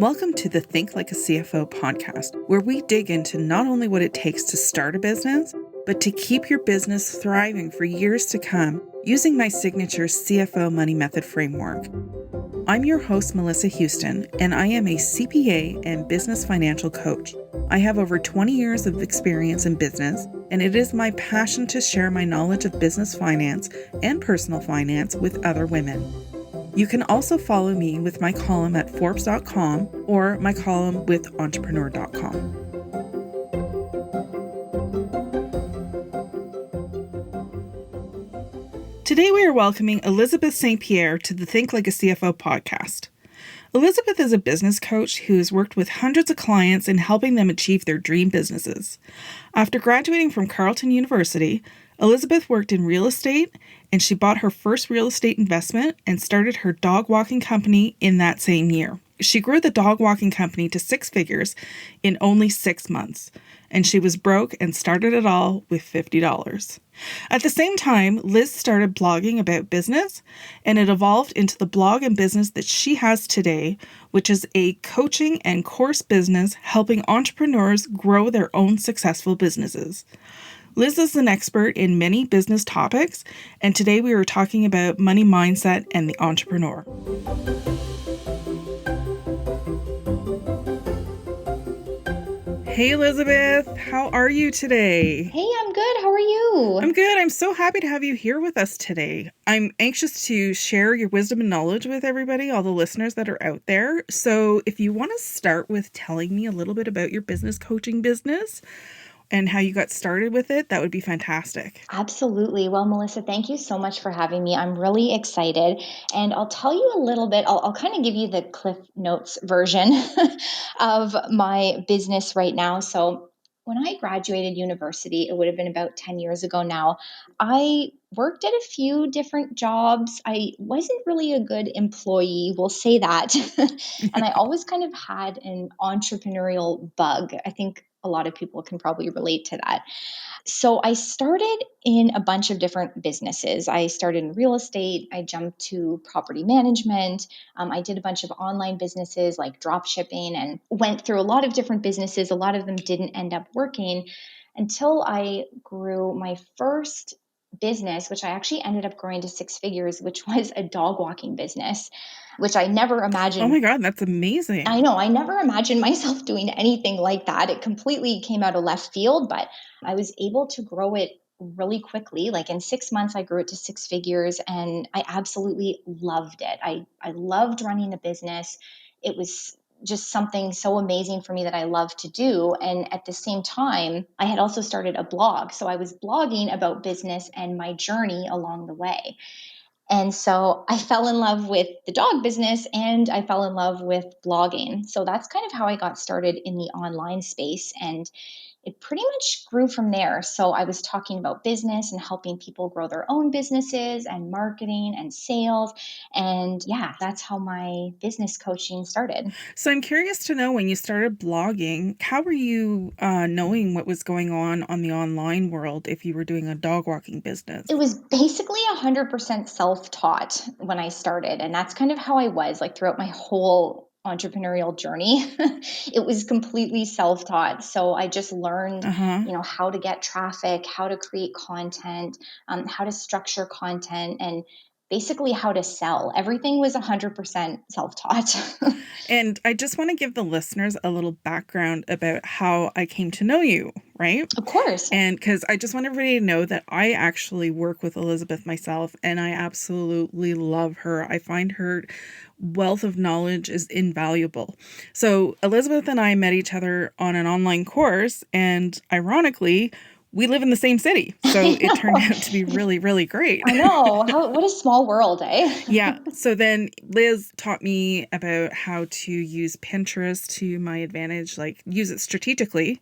Welcome to the Think Like a CFO podcast, where we dig into not only what it takes to start a business, but to keep your business thriving for years to come using my signature CFO money method framework. I'm your host, Melissa Houston, and I am a CPA and business financial coach. I have over 20 years of experience in business, and it is my passion to share my knowledge of business finance and personal finance with other women. You can also follow me with my column at Forbes.com or my column with Entrepreneur.com. Today we are welcoming Elizabeth St. Pierre to the Think Like a CFO podcast. Elizabeth is a business coach who has worked with hundreds of clients in helping them achieve their dream businesses. After graduating from Carleton University, Elizabeth worked in real estate, and she bought her first real estate investment and started her dog walking company in that same year. She grew the dog walking company to 6 figures in only 6 months, and she was broke and started it all with $50. At the same time, Liz started blogging about business, and it evolved into the blog and business that she has today, which is a coaching and course business helping entrepreneurs grow their own successful businesses. Liz is an expert in many business topics, and today we are talking about money mindset and the entrepreneur. Hey Elizabeth, how are you today? Hey, I'm good. How are you? I'm good. I'm so happy to have you here with us today. I'm anxious to share your wisdom and knowledge with everybody, all the listeners that are out there. So if you want to start with telling me a little bit about your business coaching business and how you got started with it, that would be fantastic. Absolutely. Well, Melissa, thank you so much for having me. I'm really excited. And I'll tell you a little bit, I'll kind of give you the Cliff Notes version of my business right now. So when I graduated university, it would have been about 10 years ago now, I worked at a few different jobs. I wasn't really a good employee, we'll say that. And I always kind of had an entrepreneurial bug. I think a lot of people can probably relate to that. So I started in a bunch of different businesses. I started in real estate. I jumped to property management. I did a bunch of online businesses like drop shipping and went through a lot of different businesses. A lot of them didn't end up working until I grew my first business, which I actually ended up growing to 6 figures, which was a dog walking business, which I never imagined. Oh my God, that's amazing. I know. I never imagined myself doing anything like that. It completely came out of left field, but I was able to grow it really quickly. Like in 6 months, I grew it to 6 figures and I absolutely loved it. I loved running a business. It was just something so amazing for me that I love to do. And at the same time, I had also started a blog. So I was blogging about business and my journey along the way. And so I fell in love with the dog business and I fell in love with blogging. So that's kind of how I got started in the online space. And it pretty much grew from there. So I was talking about business and helping people grow their own businesses and marketing and sales. And yeah, that's how my business coaching started. So I'm curious to know, when you started blogging, how were you knowing what was going on the online world if you were doing a dog walking business? It was basically 100% self-taught when I started. And that's kind of how I was like throughout my whole entrepreneurial journey. It was completely self-taught. So I just learned, how to get traffic, how to create content, how to structure content, and basically how to sell. Everything was 100% self-taught. And I just want to give the listeners a little background about how I came to know you, right? Of course. And because I just want everybody to know that I actually work with Elizabeth myself, and I absolutely love her. I find her wealth of knowledge is invaluable. So Elizabeth and I met each other on an online course, and ironically, we live in the same city. So it turned out to be really, really great. I know. What a small world, eh? Yeah. So then Liz taught me about how to use Pinterest to my advantage, like use it strategically,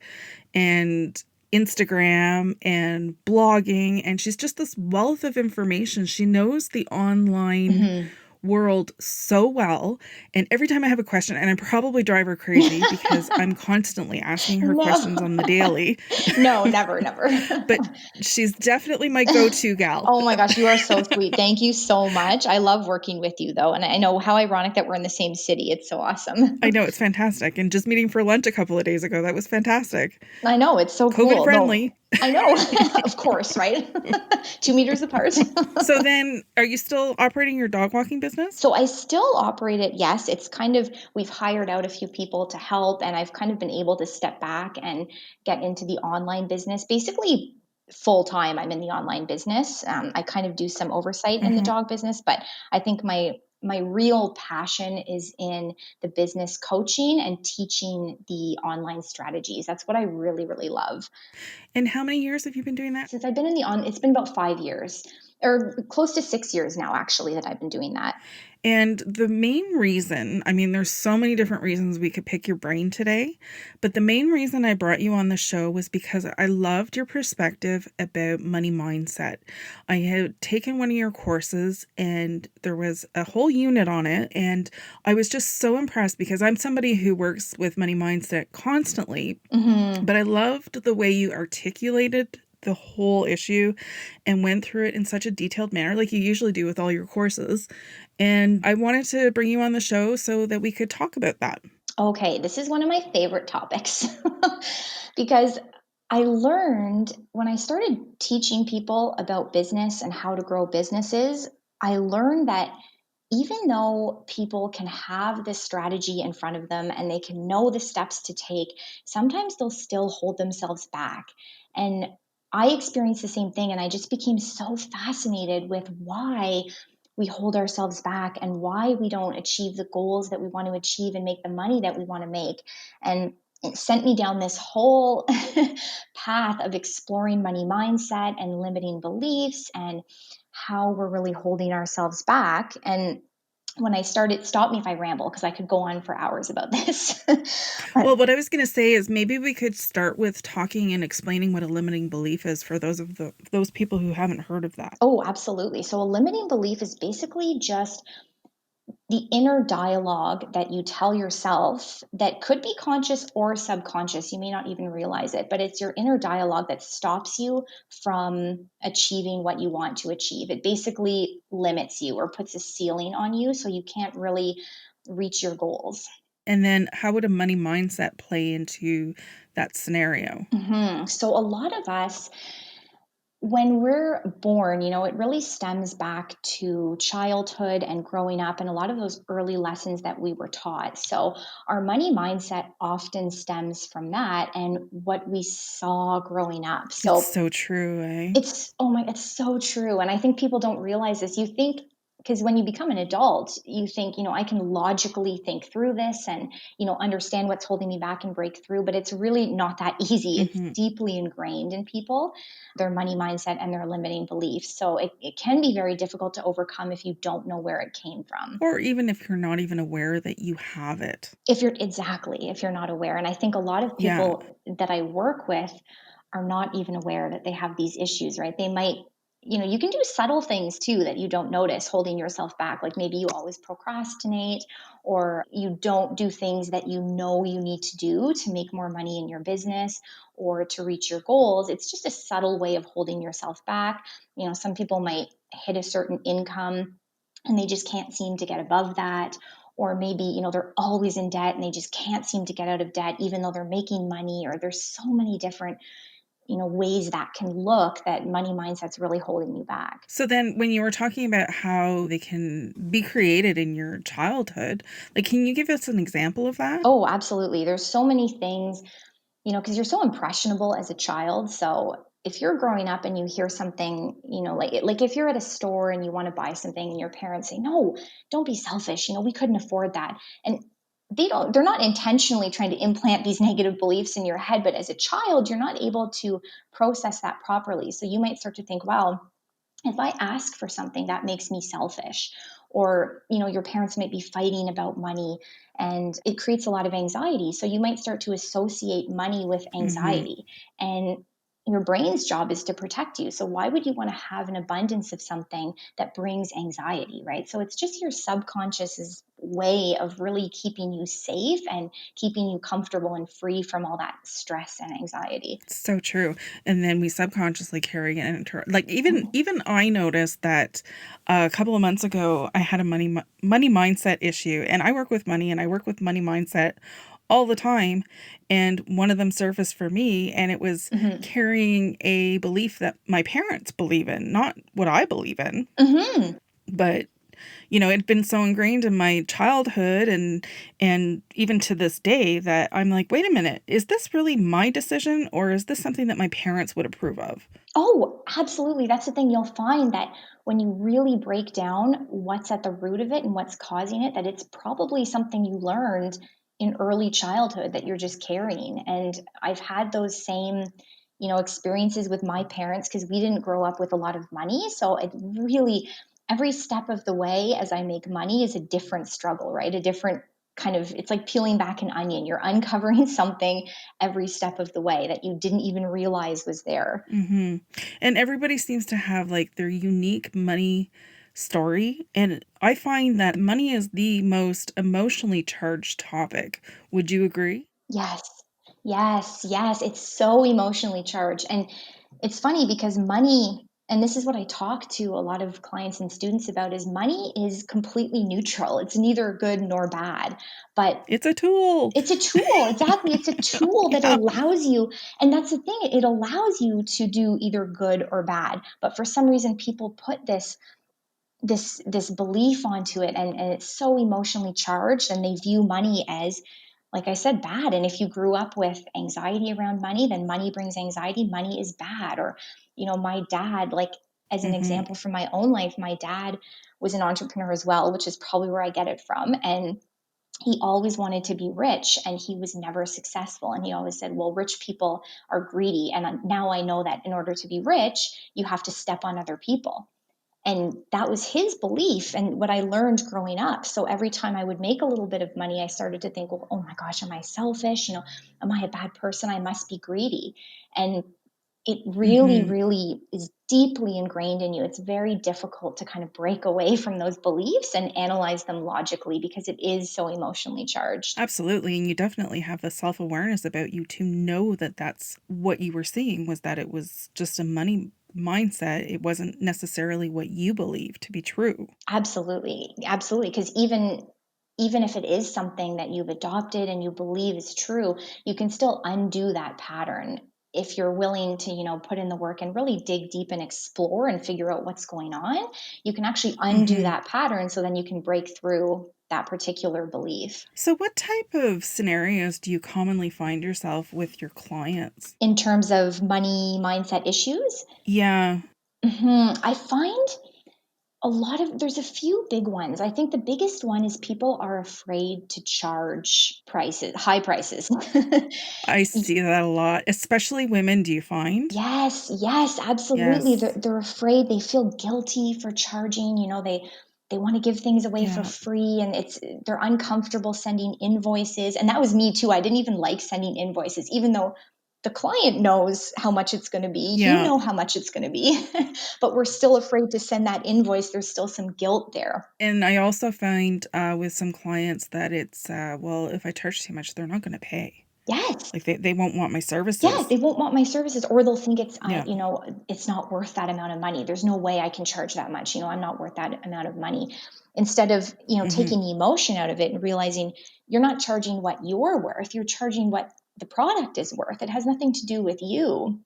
and Instagram and blogging. And she's just this wealth of information. She knows the online world so well. And every time I have a question, and I probably drive her crazy because I'm constantly asking her questions No, on the daily, no, never, never. but she's definitely my go-to gal. Oh my gosh, you are so sweet. Thank you so much. I love working with you though. And I know how ironic that we're in the same city. It's so awesome. I know, it's fantastic. And just meeting for lunch a couple of days ago, that was fantastic. I know, it's so COVID cool. No, friendly. I know. Of course, right? 2 meters apart. So then, are you still operating your dog walking business? So I still operate it. Yes, it's kind of, we've hired out a few people to help, and I've kind of been able to step back and get into the online business. Basically, full time, I'm in the online business. I kind of do some oversight in the Mm-hmm. dog business, but I think my real passion is in the business coaching and teaching the online strategies. That's what I really, really love. And how many years have you been doing that? Since I've been in it's been about 5 years, or close to 6 years now, actually, that I've been doing that. And the main reason, I mean, there's so many different reasons we could pick your brain today, but the main reason I brought you on the show was because I loved your perspective about money mindset. I had taken one of your courses and there was a whole unit on it. And I was just so impressed because I'm somebody who works with money mindset constantly, Mm-hmm. but I loved the way you articulated the whole issue and went through it in such a detailed manner, like you usually do with all your courses. And I wanted to bring you on the show so that we could talk about that. Okay, this is one of my favorite topics because I learned when I started teaching people about business and how to grow businesses, I learned that even though people can have this strategy in front of them and they can know the steps to take, sometimes they'll still hold themselves back. And I experienced the same thing, and I just became so fascinated with why we hold ourselves back and why we don't achieve the goals that we want to achieve and make the money that we want to make. And it sent me down this whole path of exploring money mindset and limiting beliefs and how we're really holding ourselves back. And when I started, stop me if I ramble because I could go on for hours about this. But Well, what I was going to say is maybe we could start with talking and explaining what a limiting belief is for those people who haven't heard of that. oh, absolutely. So a limiting belief is basically just the inner dialogue that you tell yourself that could be conscious or subconscious. You may not even realize it, but it's your inner dialogue that stops you from achieving what you want to achieve. It basically limits you or puts a ceiling on you so you can't really reach your goals. And then how would a money mindset play into that scenario? So a lot of us, when we're born, it really stems back to childhood and growing up and a lot of those early lessons that we were taught. So our money mindset often stems from that and what we saw growing up. It's So so true, eh? it's so true. And I think people don't realize this. You think, because when you become an adult, you think, I can logically think through this and, understand what's holding me back and break through. But it's really not that easy. It's Mm-hmm. deeply ingrained in people, their money mindset and their limiting beliefs. So it can be very difficult to overcome if you don't know where it came from. Or even if you're not even aware that you have it. If you're not aware. And I think a lot of Yeah. people that I work with are not even aware that they have these issues, right? They might, you can do subtle things too that you don't notice holding yourself back. Like maybe you always procrastinate or you don't do things that you know you need to do to make more money in your business or to reach your goals. It's just a subtle way of holding yourself back. Some people might hit a certain income and they just can't seem to get above that, or maybe they're always in debt and they just can't seem to get out of debt even though they're making money, or there's so many different ways that can look that money mindset's really holding you back. So then when you were talking about how they can be created in your childhood, like can you give us an example of that? Oh, absolutely. There's so many things, because you're so impressionable as a child. So if you're growing up and you hear something, like if you're at a store and you want to buy something and your parents say, no, don't be selfish, we couldn't afford that. And they're not intentionally trying to implant these negative beliefs in your head, but as a child, you're not able to process that properly. So you might start to think, wow, if I ask for something, that makes me selfish. Or, your parents might be fighting about money and it creates a lot of anxiety. So you might start to associate money with Mm-hmm. anxiety. And your brain's job is to protect you. So why would you want to have an abundance of something that brings anxiety, right? So it's just your subconscious's way of really keeping you safe and keeping you comfortable and free from all that stress and anxiety. So true. And then we subconsciously carry it into, like, Mhm. even I noticed that a couple of months ago I had a money mindset issue, and I work with money and I work with money mindset all the time, and one of them surfaced for me, and it was Mhm. carrying a belief that my parents believe in, not what I believe in. Mhm. But it'd been so ingrained in my childhood and even to this day that I'm like, wait a minute, is this really my decision or is this something that my parents would approve of? Oh, absolutely. That's the thing. You'll find that when you really break down what's at the root of it and what's causing it, that it's probably something you learned in early childhood that you're just carrying. And I've had those same, experiences with my parents because we didn't grow up with a lot of money. So it really, every step of the way as I make money is a different struggle, right? A different kind of, it's like peeling back an onion. You're uncovering something every step of the way that you didn't even realize was there. Hmm. And everybody seems to have like their unique money story. And I find that money is the most emotionally charged topic. Would you agree? Yes. Yes, yes. It's so emotionally charged. And it's funny because money, and this is what I talk to a lot of clients and students about, is money is completely neutral. It's neither good nor bad, but It's a tool. it's a tool. Exactly. It's a tool that Yeah. allows you, and that's the thing, it allows you to do either good or bad. But for some reason, people put this belief onto it, and it's so emotionally charged, and they view money as, like I said, bad. And if you grew up with anxiety around money, then money brings anxiety, money is bad. Or my dad, like, as an Hmm. example from my own life, my dad was an entrepreneur as well, which is probably where I get it from. And he always wanted to be rich, and he was never successful. And he always said, well, rich people are greedy, and now I know that in order to be rich you have to step on other people. And that was his belief and what I learned growing up. So every time I would make a little bit of money, I started to think, well, oh my gosh, am I selfish? Am I a bad person? I must be greedy. And it really, Hmm. really is deeply ingrained in you. It's very difficult to kind of break away from those beliefs and analyze them logically because it is so emotionally charged. Absolutely. And you definitely have the self awareness about you to know that that's what you were seeing, was that it was just a money mindset. It wasn't necessarily what you believe to be true. Absolutely. Absolutely. Because even if it is something that you've adopted and you believe is true, you can still undo that pattern if you're willing to, put in the work and really dig deep and explore and figure out what's going on. You can actually undo Hmm. that pattern so then you can break through that particular belief. So, what type of scenarios do you commonly find yourself with your clients? In terms of money mindset issues, Yeah, I find there's a few big ones. I think the biggest one is people are afraid to charge high prices. I see that a lot, especially women, do you find? Yes, yes, absolutely. They're, Yes. they're afraid. They feel guilty for charging. They want to give things away for Yeah. free, and they're uncomfortable sending invoices. And that was me too. I didn't even like sending invoices, even though the client knows how much it's going to be. You Yeah. know how much it's going to be, but we're still afraid to send that invoice. There's still some guilt there. And I also find with some clients that it's, well, if I charge too much, they're not going to pay. Yes. Like they won't want my Yeah, services. they won't want my services, or they'll think Yeah. it's not worth that amount of money. There's no way I can charge that much. I'm not worth that amount of money. Instead of, Hmm. taking the emotion out of it and realizing you're not charging what you're worth, you're charging what the product is worth. It has nothing to do with you.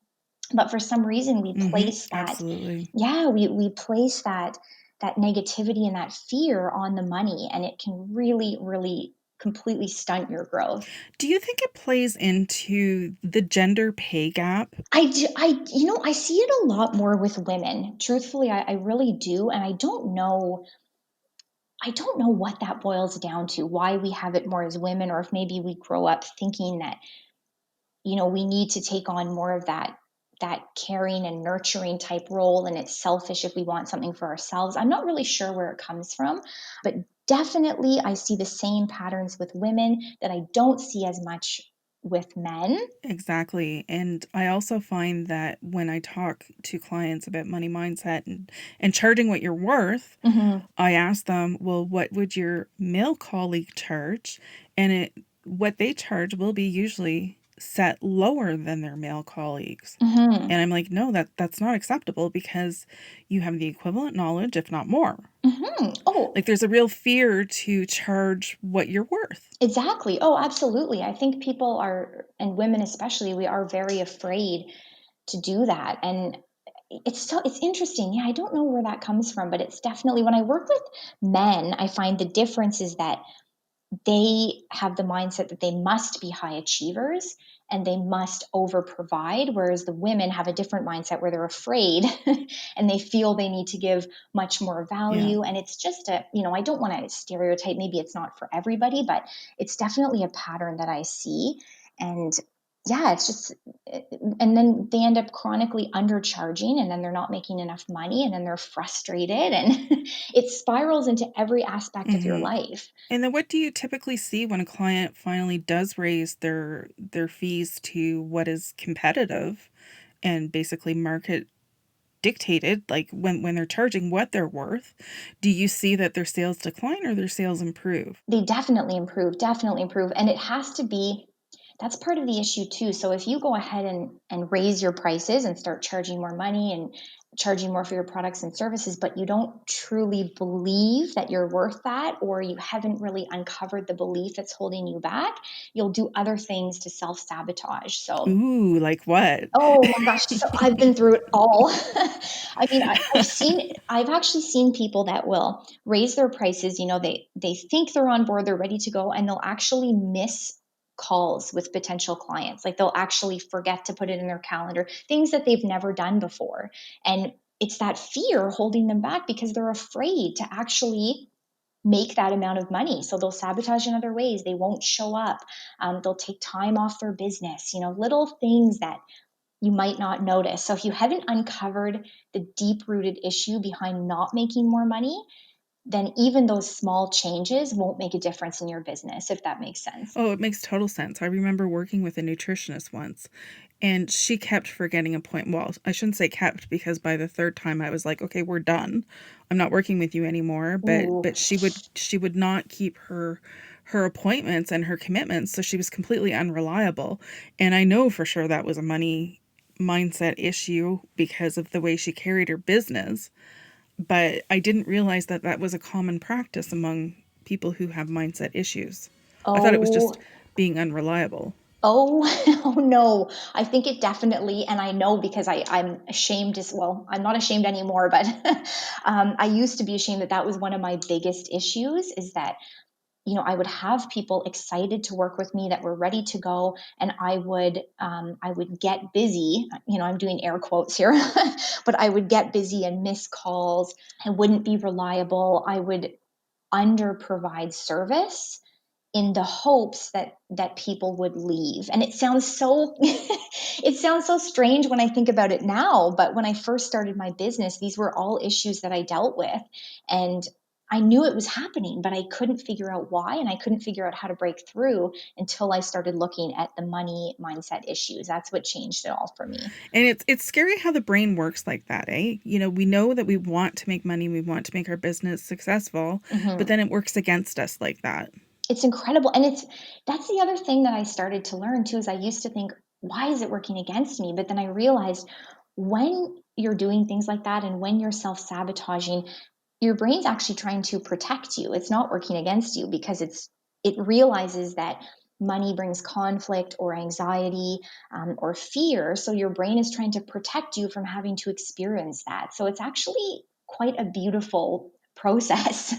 But for some reason we Hmm. place that, Absolutely. yeah, we place that negativity and that fear on the money, and it can really, really completely stunt your growth. Do you think it plays into the gender pay gap? I do, I see it a lot more with women. Truthfully, I really do, and I don't know what that boils down to. Why we have it more as women, or if maybe we grow up thinking that we need to take on more of that caring and nurturing type role, and it's selfish if we want something for ourselves. I'm not really sure where it comes from, but definitely I see the same patterns with women that I don't see as much with men. Exactly. And I also find that when I talk to clients about money mindset and charging what you're worth, Hmm. I ask them, well, what would your male colleague charge? And what they charge will be usually set lower than their male colleagues. Hmm. And I'm like, no, that's not acceptable because you have the equivalent knowledge, if not more. Hmm. Oh, Like there's a real fear to charge what you're worth. exactly. Oh, absolutely. I think people are, and women especially, we are very afraid to do that. And it's interesting. Yeah, I don't know where that comes from, but it's definitely when I work with men, I find the difference is that they have the mindset that they must be high achievers and they must over provide, whereas the women have a different mindset where they're afraid and they feel they need to give much more Yeah. value. And it's just I don't want to stereotype, maybe it's not for everybody, but it's definitely a pattern that I see. And yeah, it's just, and then they end up chronically undercharging, and then they're not making enough money, and then they're frustrated, and it spirals into every aspect of your Hmm. life. And then what do you typically see when a client finally does raise their fees to what is competitive and basically market dictated, like when they're charging what they're worth? Do you see that their sales decline or their sales improve? They definitely improve. And it has to be, that's part of the issue too. So if you go ahead and raise your prices and start charging more money and charging more for your products and services, but you don't truly believe that you're worth that, or you haven't really uncovered the belief that's holding you back, you'll do other things to self sabotage. So, Ooh, like what? oh my gosh, so I've been through it all. I mean, I've actually seen people that will raise their prices. They think they're on board, they're ready to go, and they'll actually miss calls with potential clients. Like they'll actually forget to put it in their calendar, things that they've never done before. And it's that fear holding them back because they're afraid to actually make that amount of money. So they'll sabotage in other ways. They won't show up. They'll take time off their business, little things that you might not notice. So if you haven't uncovered the deep rooted issue behind not making more money, then even those small changes won't make a difference in your business, if that makes sense. Oh, it makes total sense. I remember working with a nutritionist once, and she kept forgetting a point. Well, I shouldn't say kept because by the third time I was like, okay, we're done. I'm not working with you anymore. But Ooh. but she would not keep her appointments and her commitments, so she was completely unreliable. And I know for sure that was a money mindset issue because of the way she carried her business. But I didn't realize that that was a common practice among people who have mindset issues. I thought it was just Oh, being unreliable. oh, oh no. I think it definitely, and I know because I'm ashamed as well. I'm not ashamed anymore, but I used to be ashamed that that was one of my biggest issues is that I would have people excited to work with me that were ready to go, and I would get busy. I'm doing air quotes here, but I would get busy and miss calls. I wouldn't be reliable. I would under provide service in the hopes that people would leave. And it sounds so it sounds so strange when I think about it now, but when I first started my business, these were all issues that I dealt with, and I knew it was happening, but I couldn't figure out why, and I couldn't figure out how to break through until I started looking at the money mindset issues. That's what changed it all for me. And it's scary how the brain works like that, eh? We know that we want to make money, we want to make our business successful, but Mhm. then it works against us like that. It's incredible. And that's the other thing that I started to learn too, is I used to think, why is it working against me? But then I realized when you're doing things like that and when you're self-sabotaging, your brain's actually trying to protect you. It's not working against you because it realizes that money brings conflict or anxiety, or fear. So your brain is trying to protect you from having to experience that. So it's actually quite a beautiful process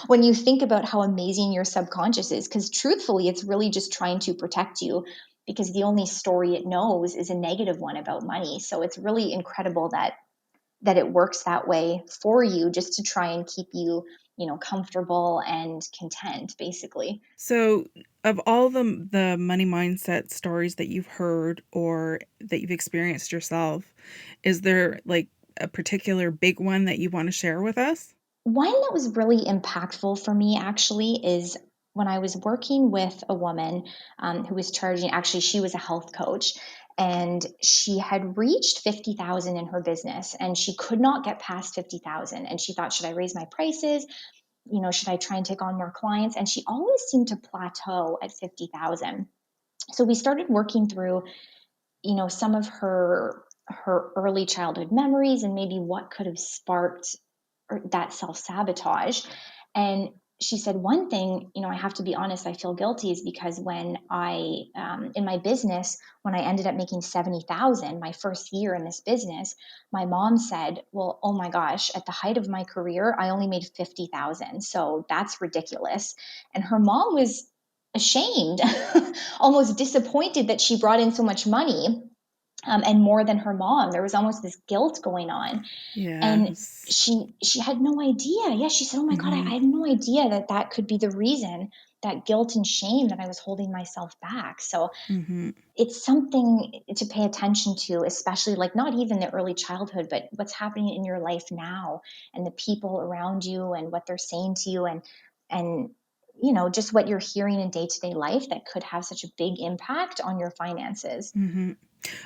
when you think about how amazing your subconscious is. Because truthfully, it's really just trying to protect you because the only story it knows is a negative one about money. So it's really incredible that it works that way for you, just to try and keep you, comfortable and content, basically. So, of all the money mindset stories that you've heard or that you've experienced yourself, is there like a particular big one that you want to share with us? One that was really impactful for me actually is when I was working with a woman who was charging, actually, she was a health coach, and she had reached 50,000 in her business, and she could not get past 50,000. And she thought, should I raise my prices? Should I try and take on more clients? And she always seemed to plateau at 50,000. So we started working through, some of her early childhood memories and maybe what could have sparked that self-sabotage. And she said, one thing, I have to be honest, I feel guilty, is because when in my business, when I ended up making 70,000, my first year in this business, my mom said, well, oh my gosh, at the height of my career, I only made 50,000. So that's ridiculous. And her mom was ashamed, almost disappointed that she brought in so much money, and more than her mom. There was almost this guilt going on. And Yes. she had no idea. Yeah, she said, oh my God, Mm-hmm. I had no idea that could be the reason, that guilt and shame, that I was holding myself back. So Mm-hmm. it's something to pay attention to, especially like not even the early childhood, but what's happening in your life now, and the people around you and what they're saying to you, and just what you're hearing in day-to-day life that could have such a big impact on your finances. Mm-hmm.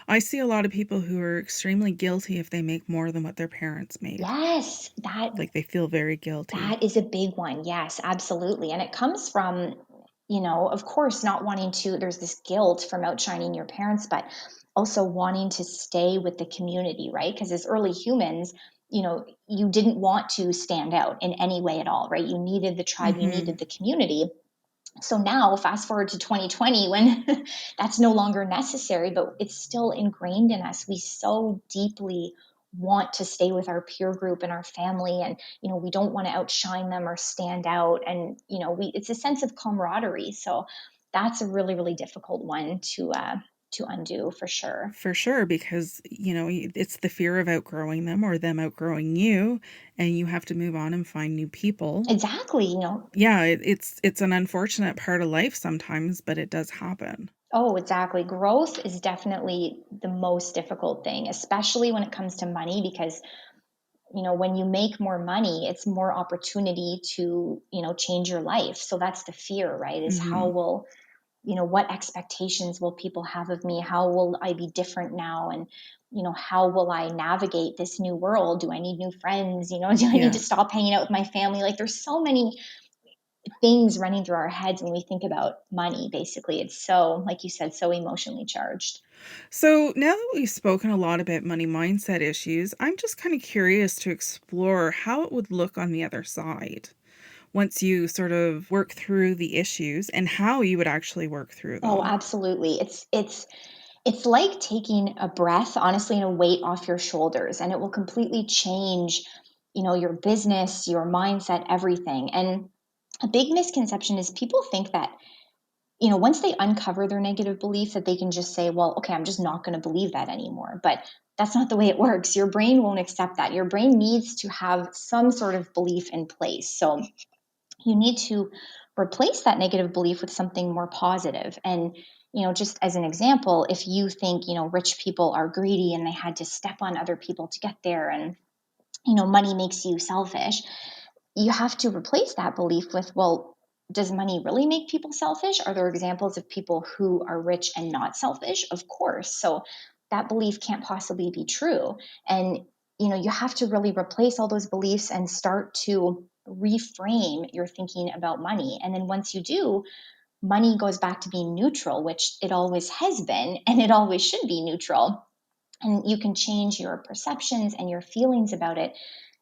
I see a lot of people who are extremely guilty if they make more than what their parents made. Yes, that Like they feel very guilty. That is a big one. Yes, absolutely. And it comes from, of course, not wanting to, there's this guilt from outshining your parents, but also wanting to stay with the community, right? Because as early humans, you didn't want to stand out in any way at all, right? You needed the tribe, you Mm-hmm. needed the community. So now, fast forward to 2020, when that's no longer necessary, but it's still ingrained in us. We so deeply want to stay with our peer group and our family, and we don't want to outshine them or stand out. And it's a sense of camaraderie. So that's a really, really difficult one to undo, for sure. For sure, because, it's the fear of outgrowing them or them outgrowing you, and you have to move on and find new people. Exactly. Yeah, it's an unfortunate part of life sometimes, but it does happen. Oh, exactly. Growth is definitely the most difficult thing, especially when it comes to money, because when you make more money, it's more opportunity to, change your life. So that's the fear, right? Is how Mhm. will, what expectations will people have of me? How will I be different now? And, how will I navigate this new world? Do I need new friends? Do I need to Yeah. stop hanging out with my family? Like there's so many things running through our heads when we think about money, basically. It's so, like you said, so emotionally charged. So now that we've spoken a lot about money mindset issues, I'm just kind of curious to explore how it would look on the other side once you sort of work through the issues and how you would actually work through Oh, them. absolutely. It's like taking a breath, honestly, and a weight off your shoulders, and it will completely change, your business, your mindset, everything. And a big misconception is people think that, once they uncover their negative belief, that they can just say, well, okay, I'm just not going to believe that anymore. But that's not the way it works. Your brain won't accept that. Your brain needs to have some sort of belief in place. So you need to replace that negative belief with something more positive. And just as an example, if you think rich people are greedy and they had to step on other people to get there, and money makes you selfish, you have to replace that belief with, well, does money really make people selfish? Are there examples of people who are rich and not selfish? Of course. So that belief can't possibly be true. And you have to really replace all those beliefs and start to reframe your thinking about money. And then once you do, money goes back to being neutral, which it always has been, and it always should be neutral. And you can change your perceptions and your feelings about it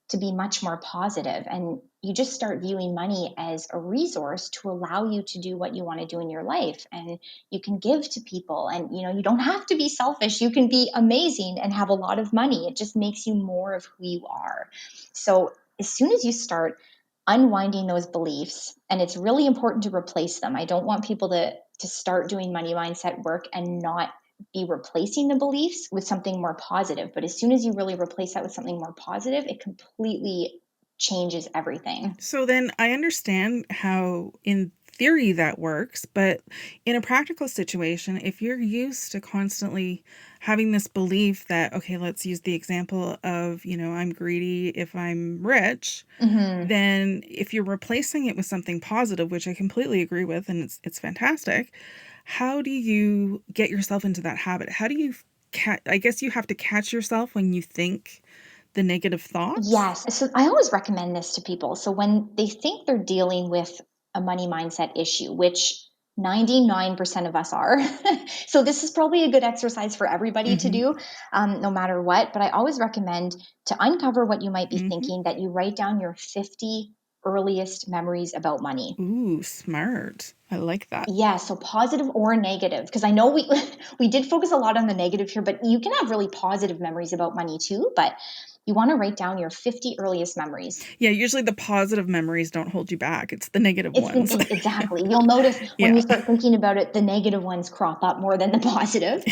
to be much more positive. And you just start viewing money as a resource to allow you to do what you want to do in your life. And you can give to people, and you don't have to be selfish. You can be amazing and have a lot of money. It just makes you more of who you are. So as soon as you start unwinding those beliefs, and it's really important to replace them. I don't want people to start doing money mindset work and not be replacing the beliefs with something more positive. But as soon as you really replace that with something more positive, it completely changes everything. So then I understand how in theory that works, but in a practical situation, if you're used to constantly having this belief that, okay, let's use the example of, I'm greedy if I'm rich, Hmm. then if you're replacing it with something positive, which I completely agree with, and it's fantastic, how do you get yourself into that habit? How do you I guess you have to catch yourself when you think the negative thoughts? Yes. So I always recommend this to people. So when they think they're dealing with a money mindset issue, which 99% of us are, so this is probably a good exercise for everybody to Mhm. do, no matter what. But I always recommend to uncover what you might be Mhm. thinking, that you write down your 50 earliest memories about money. Ooh, smart. I like that. Yeah, so positive or negative, because I know we we did focus a lot on the negative here, but you can have really positive memories about money too. But you want to write down your 50 earliest memories. Yeah, usually the positive memories don't hold you back. It's the negative It's ones. exactly. You'll notice when you Yeah. start thinking about it, the negative ones crop up more than the positive.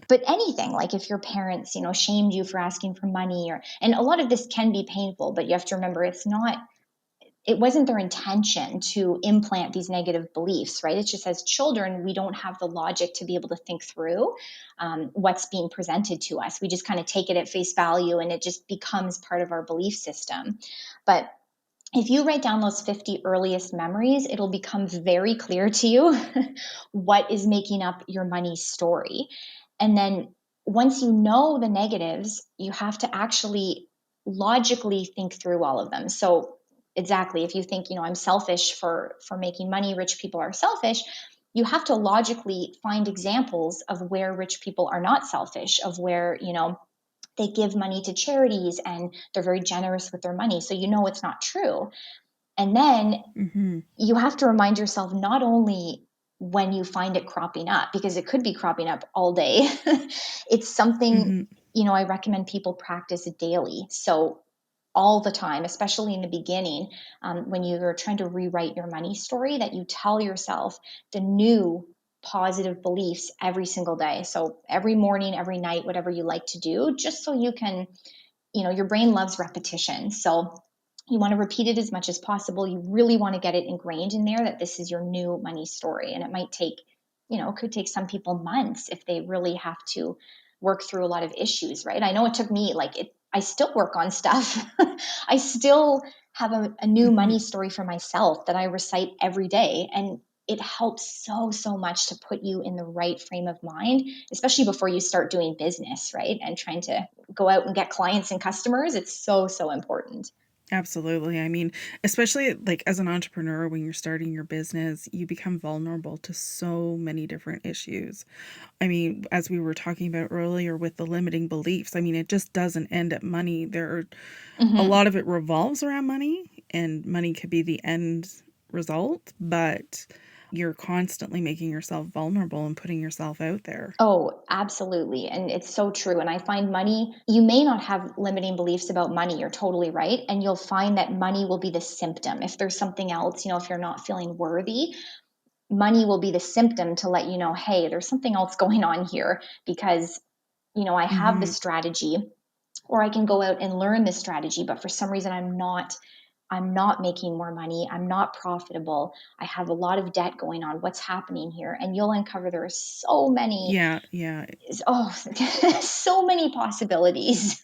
But anything, like if your parents, shamed you for asking for money, and a lot of this can be painful, but you have to remember it wasn't their intention to implant these negative beliefs, right? It's just as children, we don't have the logic to be able to think through what's being presented to us. We just kind of take it at face value and it just becomes part of our belief system. But if you write down those 50 earliest memories, it'll become very clear to you what is making up your money story. And then once you know the negatives, you have to actually logically think through all of them. So exactly, if you think, I'm selfish for making money, rich people are selfish, you have to logically find examples of where rich people are not selfish, of where, they give money to charities and they're very generous with their money. So you know it's not true. And then Mhm. you have to remind yourself not only when you find it cropping up, because it could be cropping up all day, it's something, Mhm. I recommend people practice daily. So all the time, especially in the beginning, when you're trying to rewrite your money story, that you tell yourself the new positive beliefs every single day. So every morning, every night, whatever you like to do, just so you can, your brain loves repetition. So you want to repeat it as much as possible. You really want to get it ingrained in there that this is your new money story. And it might take, it could take some people months if they really have to work through a lot of issues, right? I know it took me I still work on stuff. I still have a new Mhm. money story for myself that I recite every day. And it helps so, so much to put you in the right frame of mind, especially before you start doing business, right? And trying to go out and get clients and customers. It's so, so important. Absolutely. I mean, especially like as an entrepreneur, when you're starting your business, you become vulnerable to so many different issues. I mean, as we were talking about earlier with the limiting beliefs, I mean, it just doesn't end at money. There are a Hmm. lot of it revolves around money, and money could be the end result, but you're constantly making yourself vulnerable and putting yourself out there. Oh, absolutely. And it's so true. And I find money, you may not have limiting beliefs about money. You're totally right. And you'll find that money will be the symptom. If there's something else, if you're not feeling worthy, money will be the symptom to let you know, hey, there's something else going on here because, I have the Mhm. strategy or I can go out and learn this strategy, but for some reason I'm not making more money. I'm not profitable. I have a lot of debt going on. What's happening here? And you'll uncover there are so many, Yeah, yeah, oh, so many possibilities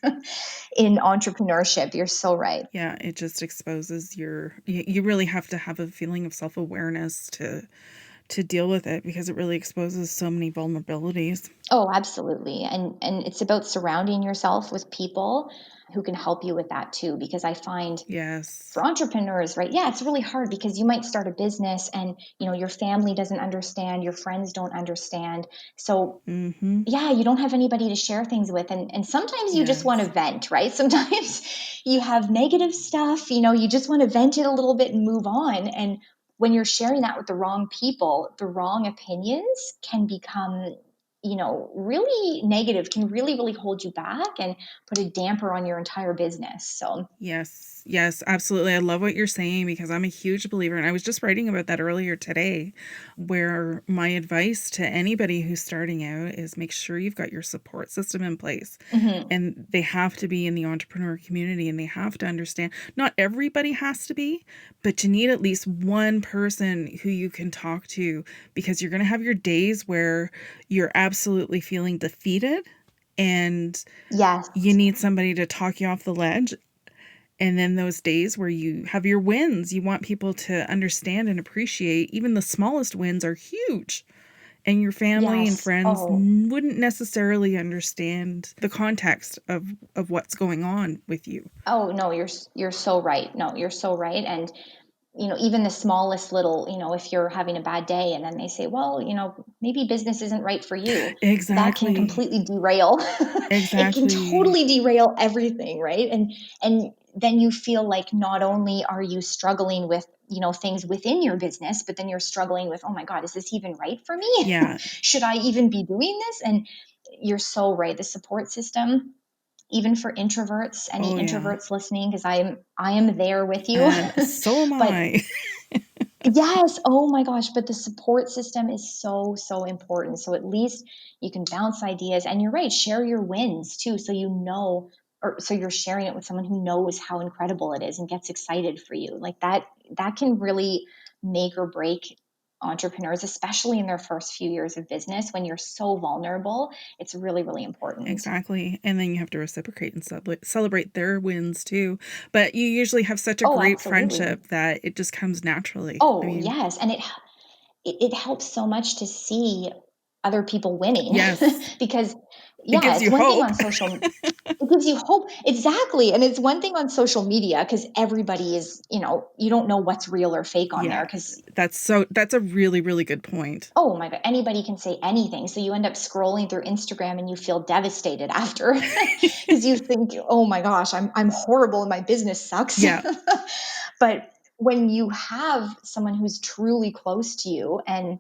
in entrepreneurship. You're so right. yeah, it just exposes you really have to have a feeling of self-awareness to deal with it because it really exposes so many vulnerabilities. Oh, absolutely. And it's about surrounding yourself with people who can help you with that too. Because I find Yes. for entrepreneurs, right? Yeah, it's really hard because you might start a business and your family doesn't understand, your friends don't understand. So Mhm. yeah, you don't have anybody to share things with. And sometimes you just want to Yes. vent, right? Sometimes you have negative stuff, you just want to vent it a little bit and move on. And when you're sharing that with the wrong people, the wrong opinions can become, really negative, can really, really hold you back and put a damper on your entire business. So Yes. Yes, absolutely. I love what you're saying because I'm a huge believer. And I was just writing about that earlier today, where my advice to anybody who's starting out is make sure you've got your support system in place. Hmm. And they have to be in the entrepreneur community, and they have to understand not everybody has to be, but you need at least one person who you can talk to, because you're going to have your days where you're absolutely feeling defeated and Yes. you need somebody to talk you off the ledge. And then those days where you have your wins, you want people to understand and appreciate even the smallest wins are huge. And your family and Yes. friends Oh, wouldn't necessarily understand the context of what's going on with you. oh no, you're so right. No, you're so right. And even the smallest little, if you're having a bad day and then they say, well, maybe business isn't right for you, that can Exactly. completely derail. It can Exactly. totally derail everything, right? And then you feel like not only are you struggling with, things within your business, but then you're struggling with, oh my God, is this even right for me? Yeah. Should I even be doing this? And you're so right. The support system, even for introverts, any Oh, yeah. introverts listening, because I am there with you. And so am But I. yes, oh my gosh, but the support system is so, so important. So at least you can bounce ideas, and you're right, share your wins too. So or so you're sharing it with someone who knows how incredible it is and gets excited for you. Like that can really make or break entrepreneurs, especially in their first few years of business when you're so vulnerable. It's really, really important. Exactly. And then you have to reciprocate and celebrate their wins too. But you usually have such a Oh, great absolutely. friendship that it just comes naturally. I Oh, mean, yes. And it helps so much to see other people winning yes, because it yeah, gives it's you one thing hope. on social, it gives you hope. Exactly. And it's one thing on social media because everybody is, you don't know what's real or fake on there Yeah, because that's a really, really good point. oh my God, anybody can say anything. So you end up scrolling through Instagram and you feel devastated after because you think, oh my gosh, I'm horrible and my business sucks. Yeah. But when you have someone who's truly close to you and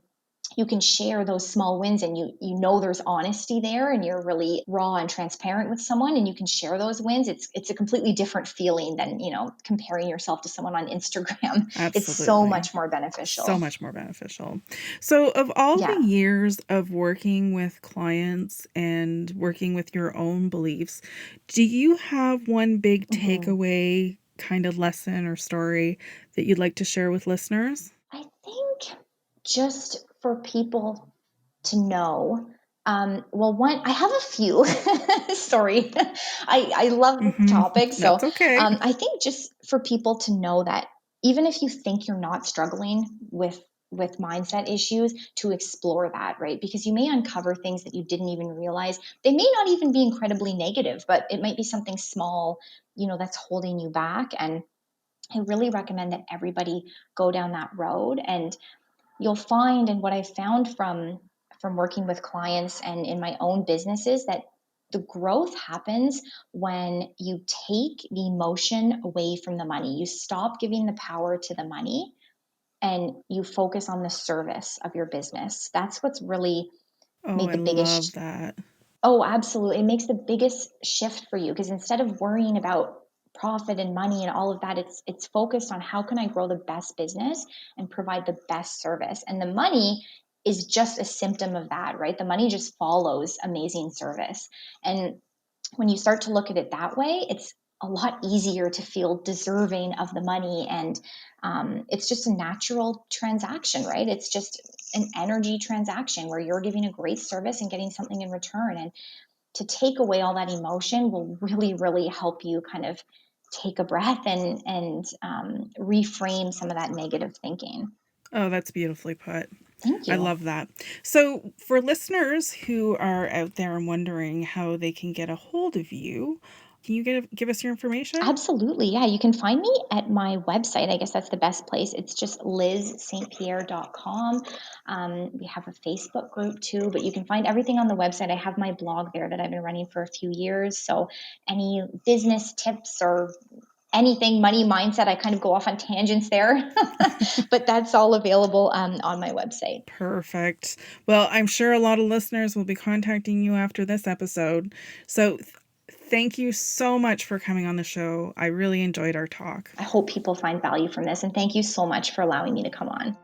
you can share those small wins and you know there's honesty there and you're really raw and transparent with someone and you can share those wins, it's a completely different feeling than comparing yourself to someone on Instagram. It's so Absolutely. much more So beneficial. much more beneficial. So, of all the Yeah. years of working with clients and working with your own beliefs, do you have one big Mhm. takeaway kind of lesson or story that you'd like to share with listeners? I think just for people to know. Well, one, I have a few. Sorry, I love this Mm-hmm. topic. So That's okay. I think just for people to know that even if you think you're not struggling with mindset issues, to explore that, right? Because you may uncover things that you didn't even realize. They may not even be incredibly negative, but it might be something small, that's holding you back. And I really recommend that everybody go down that road and you'll find, and what I found from working with clients and in my own businesses, that the growth happens when you take the emotion away from the money. You stop giving the power to the money and you focus on the service of your business. That's what's really Oh, made I the love biggest. that. Oh, absolutely. It makes the biggest shift for you because instead of worrying about profit and money and all of that, it's focused on how can I grow the best business and provide the best service. And the money is just a symptom of that, right? The money just follows amazing service. And when you start to look at it that way, it's a lot easier to feel deserving of the money. And it's just a natural transaction, right? It's just an energy transaction where you're giving a great service and getting something in return. And to take away all that emotion will really, really help you kind of take a breath and reframe some of that negative thinking. Oh, that's beautifully put. Thank I you. love that. So, for listeners who are out there and wondering how they can get a hold of you, can you give us your information? Absolutely. Yeah. You can find me at my website. I guess that's the best place. It's just lizstpierre.com. We have a Facebook group too, but you can find everything on the website. I have my blog there that I've been running for a few years. So any business tips or anything money mindset, I kind of go off on tangents there, but that's all available on my website. Perfect. Well, I'm sure a lot of listeners will be contacting you after this episode. So, Thank you so much for coming on the show. I really enjoyed our talk. I hope people find value from this. And thank you so much for allowing me to come on.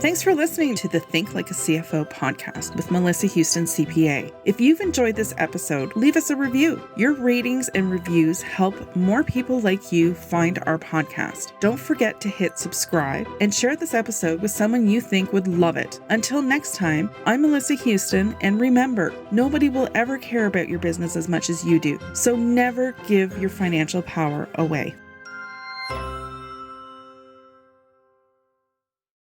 Thanks for listening to the Think Like a CFO podcast with Melissa Houston, CPA. If you've enjoyed this episode, leave us a review. Your ratings and reviews help more people like you find our podcast. Don't forget to hit subscribe and share this episode with someone you think would love it. Until next time, I'm Melissa Houston, and remember, nobody will ever care about your business as much as you do. So never give your financial power away.